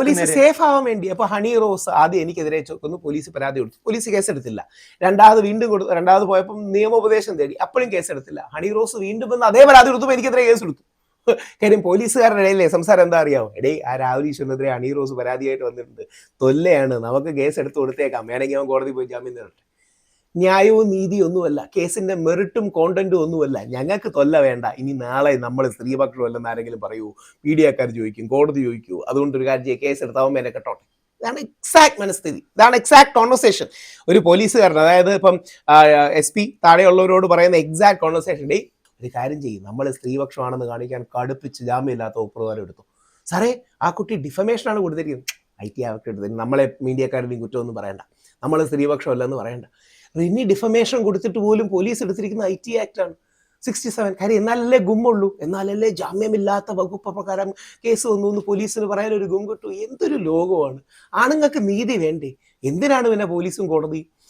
Police safe ആവാൻ വേണ്ടി. അപ്പൊ ഹണി റോസ് ആദ്യം എനിക്കെതിരെ ചോക്കുന്നു, പോലീസ് പരാതി കൊടുത്തു, പോലീസ് കേസെടുത്തില്ല. രണ്ടാമത് പോയപ്പോൾ നിയമോപദേശം തേടി, അപ്പോഴും കേസെടുത്തില്ല. ഹണി റോസ് വീണ്ടും വന്ന് അതേ പരാതി കൊടുത്തപ്പോൾ എനിക്കെതിരെ കേസെടുത്തു. കാര്യം പോലീസുകാരുടെ ഇടയിലെ സംസാരം എന്താ അറിയാമോ? ആ രാഹുൽ ഈശ്വറിനെതിരെ ഹണി റോസ് പരാതിയായിട്ട് വന്നിട്ടുണ്ട്, തൊല്ലയാണ്, നമുക്ക് കേസ് എടുത്ത് കൊടുത്തേക്കാം, വേണമെങ്കിൽ അവൻ കോടതി പോയി ജാമ്യം നേടട്ടെ. ന്യായവും നീതിയും ഒന്നുമല്ല, കേസിന്റെ മെറിറ്റും കോണ്ടന്റും ഒന്നുമല്ല. ഞങ്ങൾക്ക് തൊല്ല വേണ്ട. ഇനി നാളെ നമ്മൾ സ്ത്രീപക്ഷമല്ലെന്ന് ആരെങ്കിലും പറയൂ, മീഡിയക്കാർ ചോദിക്കും, കോടതി ചോദിക്കൂ, അതുകൊണ്ട് ഒരു കാര്യം കേസ് എടുത്താവും മേലെ കെട്ടോട്ടെ. ഇതാണ് എക്സാക്ട് മനസ്ഥിതി, ഇതാണ് എക്സാക്ട് കോൺവെർസേഷൻ. ഒരു പോലീസുകാരൻ, അതായത് ഇപ്പം SP താഴെയുള്ളവരോട് പറയുന്ന എക്സാക്ട് കോൺവെർസേഷൻ. ഒരു കാര്യം ചെയ്യും, നമ്മൾ സ്ത്രീപക്ഷമാണെന്ന് കാണിക്കാൻ കടുപ്പിച്ച് ജാമ്യമില്ലാത്ത ഉപ്രകാരം എടുത്തു. സാറേ, ആ കുട്ടി ഡിഫമേഷനാണ് കൊടുത്തിരിക്കുന്നത്. IT ആക്ട് എടുത്തിരിക്കുന്നത്. നമ്മളെ മീഡിയക്കാരുടെയും കുറ്റമൊന്നും പറയണ്ട, നമ്മൾ സ്ത്രീപക്ഷമല്ലെന്ന് പറയണ്ട. ഇനി ഡിഫമേഷൻ കൊടുത്തിട്ട് പോലും പോലീസ് എടുത്തിരിക്കുന്ന IT ആക്ടാണ് 67. കാര്യം എന്നാലല്ലേ ഗുമ്മുള്ളൂ, എന്നാലല്ലേ ജാമ്യമില്ലാത്ത വകുപ്പ് പ്രകാരം കേസ് വന്നു എന്ന് പോലീസിന് പറയാൻ ഒരു ഗും കിട്ടൂ. എന്തൊരു ലോകമാണ്. ആണുങ്ങൾക്ക് നീതി വേണ്ടേ? എന്തിനാണ് പിന്നെ പോലീസും കോടതി?